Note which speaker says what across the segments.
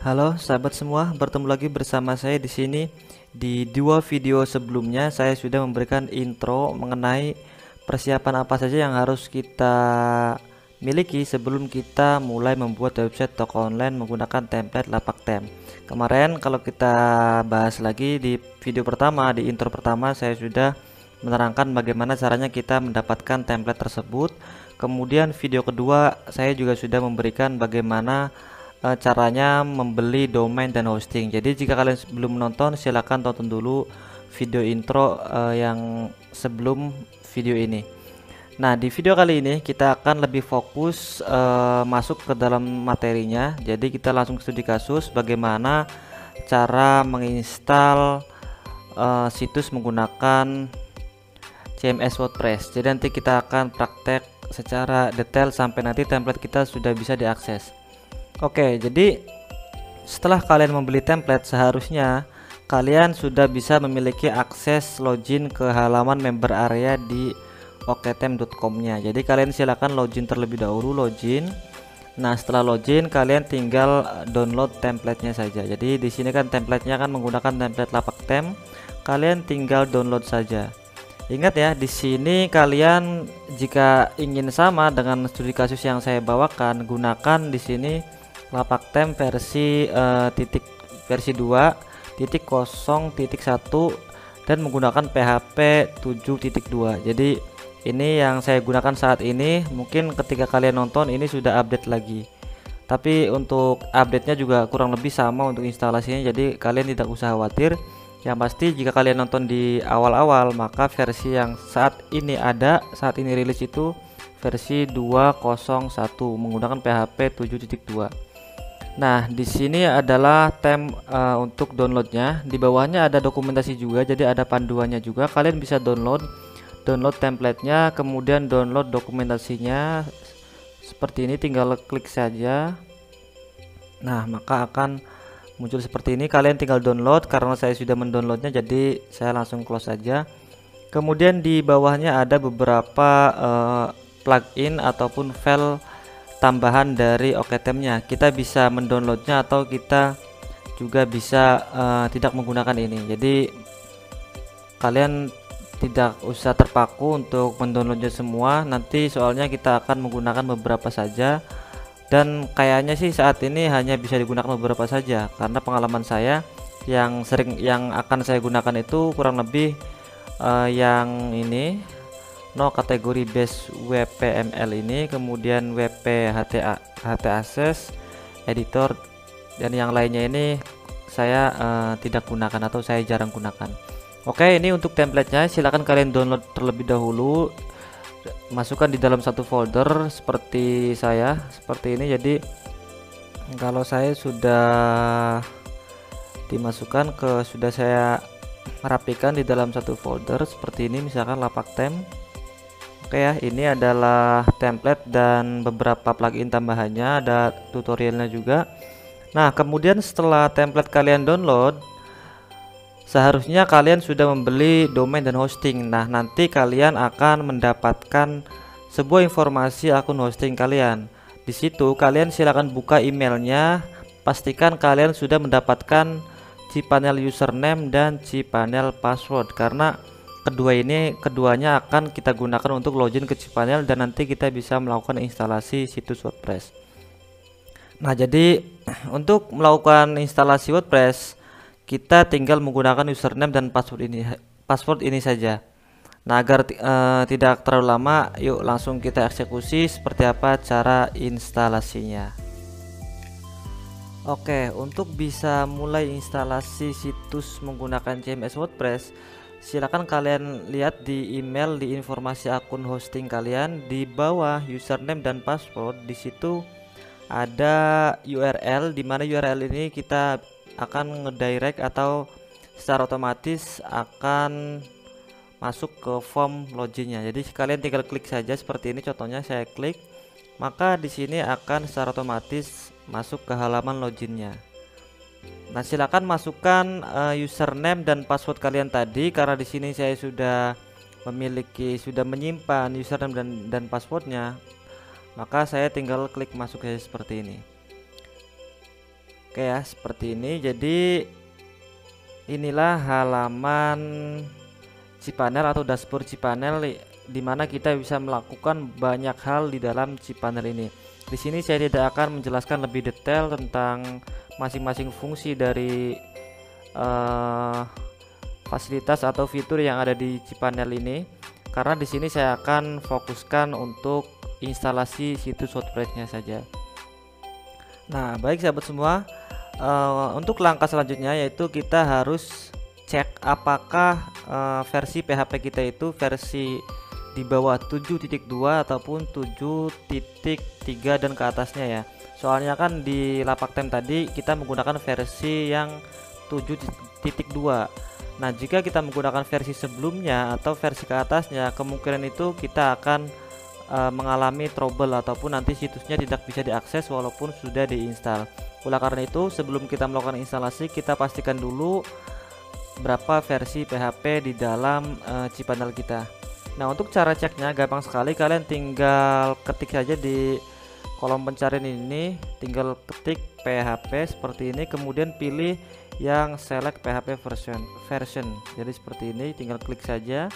Speaker 1: Halo sahabat semua, bertemu lagi bersama saya di sini. Di dua video sebelumnya saya sudah memberikan intro mengenai persiapan apa saja yang harus kita miliki sebelum kita mulai membuat website toko online menggunakan template lapak tem. Kemarin kalau kita bahas lagi di video pertama, di intro pertama saya sudah menerangkan bagaimana caranya kita mendapatkan template tersebut. Kemudian video kedua saya juga sudah memberikan bagaimana caranya membeli domain dan hosting. Jadi jika kalian belum menonton, silahkan tonton dulu video intro yang sebelum video ini. Nah, di video kali ini kita akan lebih fokus masuk ke dalam materinya. Jadi kita langsung studi kasus bagaimana cara menginstal situs menggunakan CMS WordPress. Jadi nanti kita akan praktek secara detail sampai nanti template kita sudah bisa diakses. Oke, jadi setelah kalian membeli template, seharusnya kalian sudah bisa memiliki akses login ke halaman member area di oktem.com-nya. Jadi kalian silakan login terlebih dahulu, login. Nah, setelah login kalian tinggal download templatenya saja. Jadi di sini kan templatenya kan menggunakan template lapak tem. Kalian tinggal download saja. Ingat ya, di sini kalian jika ingin sama dengan studi kasus yang saya bawakan, gunakan di sini lapak tem versi versi 2.0.1 dan menggunakan PHP 7.2. Jadi ini yang saya gunakan saat ini. Mungkin ketika kalian nonton ini sudah update lagi, tapi untuk update-nya juga kurang lebih sama untuk instalasinya, jadi kalian tidak usah khawatir. Yang pasti jika kalian nonton di awal-awal, maka versi yang saat ini rilis itu versi 2.0.1 menggunakan PHP 7.2. Nah, di sini adalah untuk downloadnya. Di bawahnya ada dokumentasi juga, jadi ada panduannya juga. Kalian bisa download templatenya, kemudian download dokumentasinya seperti ini. Tinggal klik saja. Nah, maka akan muncul seperti ini. Kalian tinggal download. Karena saya sudah mendownloadnya, jadi saya langsung close saja. Kemudian di bawahnya ada beberapa plugin ataupun file tambahan dari oktem-nya. Kita bisa mendownloadnya atau kita juga bisa tidak menggunakan ini. Jadi kalian tidak usah terpaku untuk mendownloadnya semua. Nanti soalnya kita akan menggunakan beberapa saja, dan kayaknya sih saat ini hanya bisa digunakan beberapa saja, karena pengalaman saya yang akan saya gunakan itu kurang lebih yang ini no kategori base WPML ini, kemudian WP HT Access editor, dan yang lainnya ini saya tidak gunakan atau saya jarang gunakan. Oke, ini untuk templatenya. Silahkan kalian download terlebih dahulu, masukkan di dalam satu folder seperti saya seperti ini. Jadi kalau saya sudah dimasukkan sudah saya rapikan di dalam satu folder seperti ini, misalkan lapak tem. Oke ya, ini adalah template dan beberapa plugin tambahannya, ada tutorialnya juga. Nah, kemudian setelah template kalian download, seharusnya kalian sudah membeli domain dan hosting. Nah, nanti kalian akan mendapatkan sebuah informasi akun hosting kalian. Di situ kalian silakan buka emailnya, pastikan kalian sudah mendapatkan cPanel username dan cPanel password, karena keduanya akan kita gunakan untuk login ke cPanel dan nanti kita bisa melakukan instalasi situs WordPress. Nah, jadi untuk melakukan instalasi WordPress kita tinggal menggunakan username dan password ini saja. Nah, agar tidak terlalu lama, yuk langsung kita eksekusi seperti apa cara instalasinya. Oke, untuk bisa mulai instalasi situs menggunakan CMS WordPress, silakan kalian lihat di email, di informasi akun hosting kalian, di bawah username dan password. Di situ ada URL, di mana URL ini kita akan ngedirect atau secara otomatis akan masuk ke form loginnya. Jadi kalian tinggal klik saja seperti ini, contohnya saya klik, maka di sini akan secara otomatis masuk ke halaman loginnya. Nah, silakan masukkan username dan password kalian tadi, karena di sini saya sudah menyimpan username dan passwordnya, maka saya tinggal klik masuk saja seperti ini. Oke ya, seperti ini. Jadi inilah halaman cPanel atau dashboard cPanel di mana kita bisa melakukan banyak hal di dalam cPanel ini. Di sini saya tidak akan menjelaskan lebih detail tentang masing-masing fungsi dari fasilitas atau fitur yang ada di cPanel ini, karena di sini saya akan fokuskan untuk instalasi situs WordPress-nya saja. Nah, baik sahabat semua, untuk langkah selanjutnya yaitu kita harus cek apakah versi PHP kita itu versi di bawah 7.2 ataupun 7.3 dan ke atasnya ya. Soalnya kan di lapak tem tadi kita menggunakan versi yang 7.2. Nah, jika kita menggunakan versi sebelumnya atau versi ke atasnya, kemungkinan itu kita akan mengalami trouble ataupun nanti situsnya tidak bisa diakses walaupun sudah diinstal. Oleh karena itu, sebelum kita melakukan instalasi, kita pastikan dulu berapa versi PHP di dalam cPanel kita. Nah, untuk cara ceknya gampang sekali, kalian tinggal ketik saja di kolom pencarian ini, tinggal ketik PHP seperti ini, kemudian pilih yang select PHP version. Jadi seperti ini, tinggal klik saja.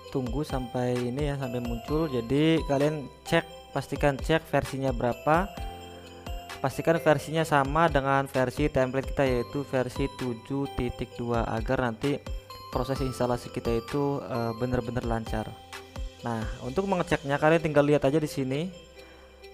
Speaker 1: Tunggu sampai ini ya, sampai muncul. Jadi kalian pastikan cek versinya berapa. Pastikan versinya sama dengan versi template kita yaitu versi 7.2 agar nanti proses instalasi kita itu benar-benar lancar. Nah, untuk mengeceknya kalian tinggal lihat aja di sini.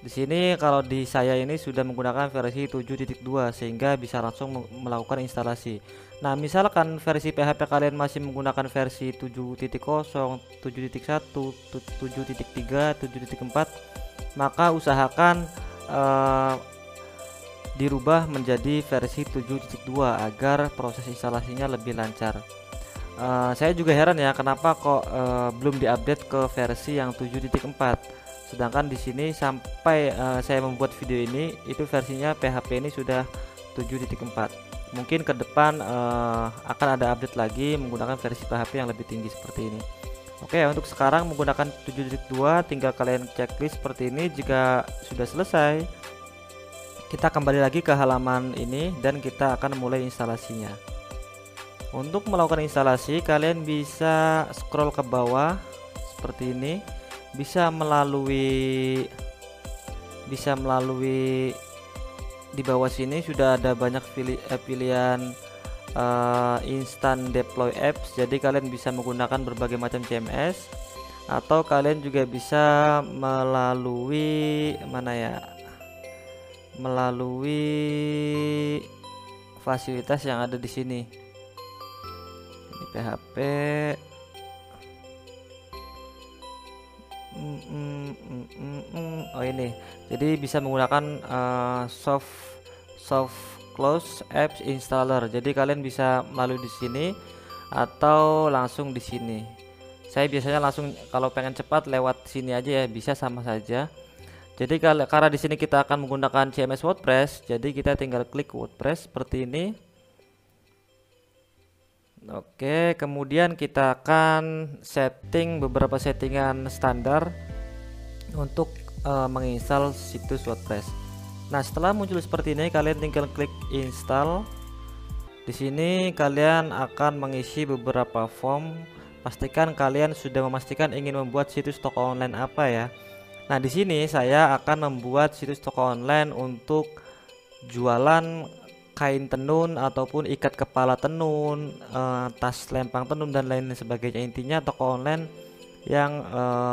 Speaker 1: Di sini kalau di saya ini sudah menggunakan versi 7.2 sehingga bisa langsung melakukan instalasi. Nah, misalkan versi PHP kalian masih menggunakan versi 7.0, 7.1, 7.3, 7.4, maka usahakan dirubah menjadi versi 7.2 agar proses instalasinya lebih lancar. Saya juga heran ya kenapa kok belum diupdate ke versi yang 7.4. Sedangkan di sini sampai saya membuat video ini itu versinya PHP ini sudah 7.4. Mungkin ke depan akan ada update lagi menggunakan versi PHP yang lebih tinggi seperti ini. Oke, untuk sekarang menggunakan 7.2 tinggal kalian checklist seperti ini. Jika sudah selesai, kita kembali lagi ke halaman ini dan kita akan mulai instalasinya. Untuk melakukan instalasi, kalian bisa scroll ke bawah seperti ini. Bisa melalui di bawah sini sudah ada banyak pilihan instant deploy apps. Jadi kalian bisa menggunakan berbagai macam CMS atau kalian juga bisa melalui fasilitas yang ada di sini. Ini PHP. Oh, ini. Jadi bisa menggunakan soft close apps installer. Jadi kalian bisa melalui di sini atau langsung di sini. Saya biasanya langsung kalau pengen cepat lewat sini aja ya, bisa sama saja. Jadi karena di sini kita akan menggunakan CMS WordPress, jadi kita tinggal klik WordPress seperti ini. Oke, kemudian kita akan setting beberapa settingan standar untuk menginstal situs WordPress. Nah, setelah muncul seperti ini, kalian tinggal klik install. Di sini kalian akan mengisi beberapa form. Pastikan kalian sudah memastikan ingin membuat situs toko online apa ya. Nah, di sini saya akan membuat situs toko online untuk jualan kain tenun ataupun ikat kepala tenun, tas lempang tenun dan lain sebagainya. Intinya toko online yang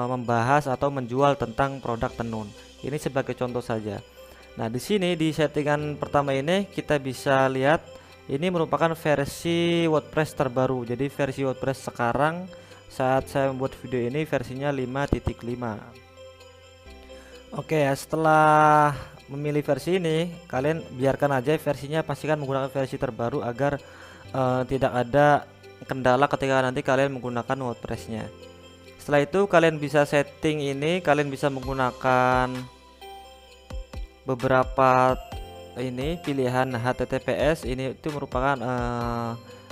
Speaker 1: membahas atau menjual tentang produk tenun. Ini sebagai contoh saja. Nah, di sini di settingan pertama ini kita bisa lihat ini merupakan versi WordPress terbaru. Jadi versi WordPress sekarang saat saya membuat video ini versinya 5.5. Oke ya, setelah memilih versi ini, kalian biarkan aja versinya, pastikan menggunakan versi terbaru agar tidak ada kendala ketika nanti kalian menggunakan WordPress-nya. Setelah itu kalian bisa setting ini, kalian bisa menggunakan beberapa ini pilihan HTTPS. Ini itu merupakan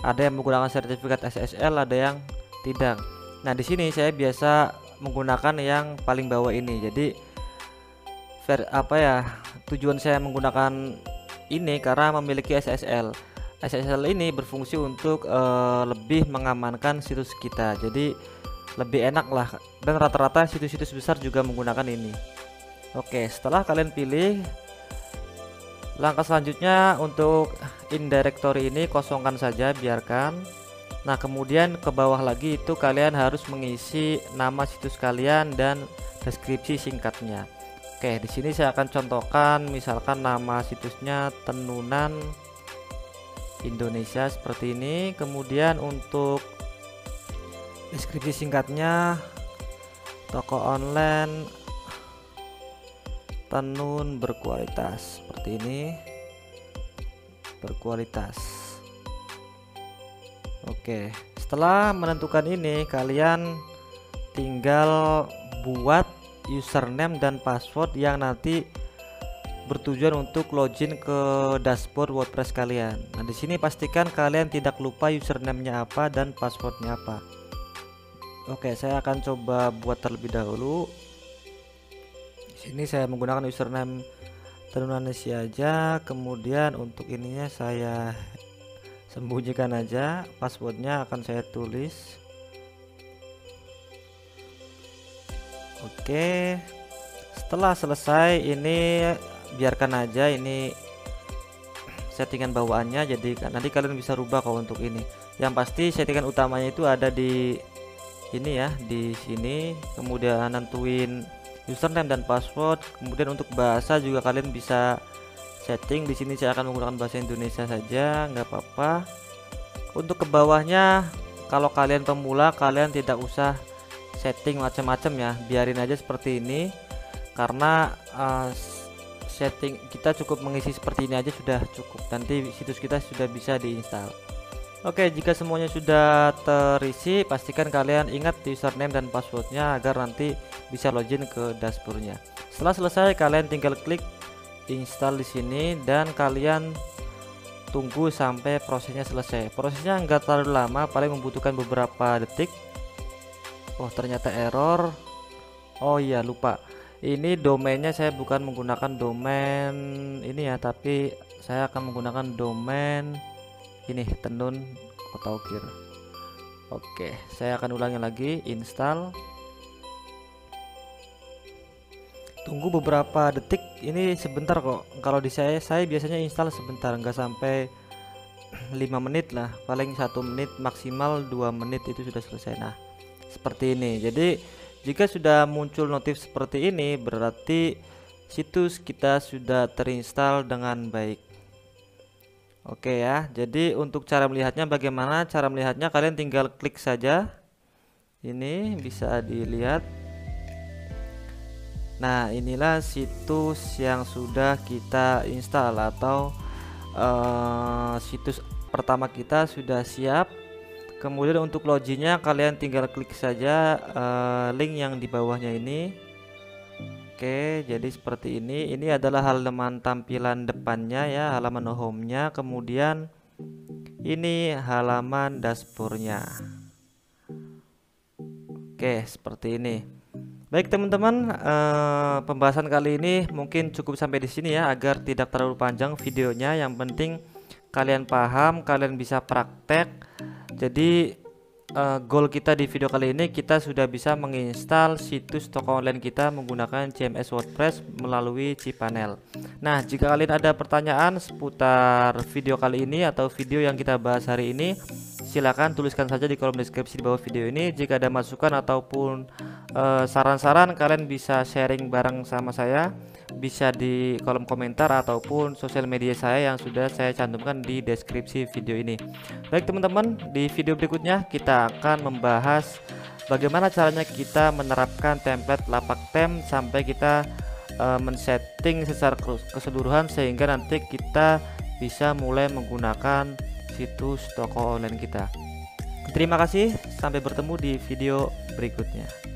Speaker 1: ada yang menggunakan sertifikat SSL, ada yang tidak. Nah, di sini saya biasa menggunakan yang paling bawah ini. Jadi tujuan saya menggunakan ini karena memiliki SSL. SSL ini berfungsi untuk lebih mengamankan situs kita, jadi lebih enak lah, dan rata-rata situs-situs besar juga menggunakan ini. Oke, setelah kalian pilih, langkah selanjutnya untuk indirectory ini kosongkan saja, biarkan. Nah, kemudian ke bawah lagi itu kalian harus mengisi nama situs kalian dan deskripsi singkatnya. Oke, di sini saya akan contohkan, misalkan nama situsnya Tenunan Indonesia seperti ini. Kemudian untuk deskripsi singkatnya, toko online tenun berkualitas seperti ini, berkualitas. Oke, setelah menentukan ini kalian tinggal buat username dan password yang nanti bertujuan untuk login ke dashboard WordPress kalian. Nah, di sini pastikan kalian tidak lupa username-nya apa dan passwordnya apa. Oke, saya akan coba buat terlebih dahulu. Di sini saya menggunakan username Tenunan Indonesia aja. Kemudian untuk ininya saya sembunyikan aja, passwordnya akan saya tulis. Oke, setelah selesai ini biarkan aja ini settingan bawaannya, jadi nanti kalian bisa rubah kalau untuk ini. Yang pasti settingan utamanya itu ada di ini ya, di sini. Kemudian nentuin username dan password. Kemudian untuk bahasa juga kalian bisa setting. Di sini saya akan menggunakan bahasa Indonesia saja, nggak apa-apa. Untuk ke bawahnya, kalau kalian pemula kalian tidak usah setting macam-macam ya, biarin aja seperti ini, karena setting kita cukup mengisi seperti ini aja sudah cukup, nanti situs kita sudah bisa diinstal. Oke, jika semuanya sudah terisi, pastikan kalian ingat username dan passwordnya agar nanti bisa login ke dashboardnya. Setelah selesai kalian tinggal klik install di sini dan kalian tunggu sampai prosesnya selesai. Prosesnya enggak terlalu lama, paling membutuhkan beberapa detik. Oh, ternyata error. Oh iya, lupa. Ini domainnya saya bukan menggunakan domain ini ya, tapi saya akan menggunakan domain ini, Tenun Kota Ukir. Oke, saya akan ulangi lagi, install. Tunggu beberapa detik, ini sebentar kok. Kalau di saya biasanya install sebentar, nggak sampai 5 menit lah, paling 1 menit maksimal 2 menit itu sudah selesai. Nah, seperti ini. Jadi jika sudah muncul notif seperti ini, berarti situs kita sudah terinstall dengan baik. Oke ya, jadi untuk cara melihatnya bagaimana? Cara melihatnya kalian tinggal klik saja. Ini bisa dilihat. Nah, inilah situs yang sudah kita install, atau situs pertama kita sudah siap. Kemudian untuk loginnya kalian tinggal klik saja link yang di bawahnya ini. Oke, jadi seperti ini. Ini adalah halaman tampilan depannya ya, halaman home-nya. Kemudian ini halaman dashboardnya. Oke, seperti ini. Baik teman-teman, pembahasan kali ini mungkin cukup sampai di sini ya, agar tidak terlalu panjang videonya. Yang penting kalian paham, kalian bisa praktek. Jadi goal kita di video kali ini, kita sudah bisa menginstal situs toko online kita menggunakan CMS WordPress melalui cPanel. Nah, jika kalian ada pertanyaan seputar video kali ini atau video yang kita bahas hari ini, silakan tuliskan saja di kolom deskripsi di bawah video ini. Jika ada masukan ataupun saran-saran, kalian bisa sharing bareng sama saya, bisa di kolom komentar ataupun sosial media saya yang sudah saya cantumkan di deskripsi video ini. Baik teman-teman, di video berikutnya kita akan membahas bagaimana caranya kita menerapkan template lapak tem sampai kita men-setting secara keseluruhan, sehingga nanti kita bisa mulai menggunakan situs toko online kita. Terima kasih, sampai bertemu di video berikutnya.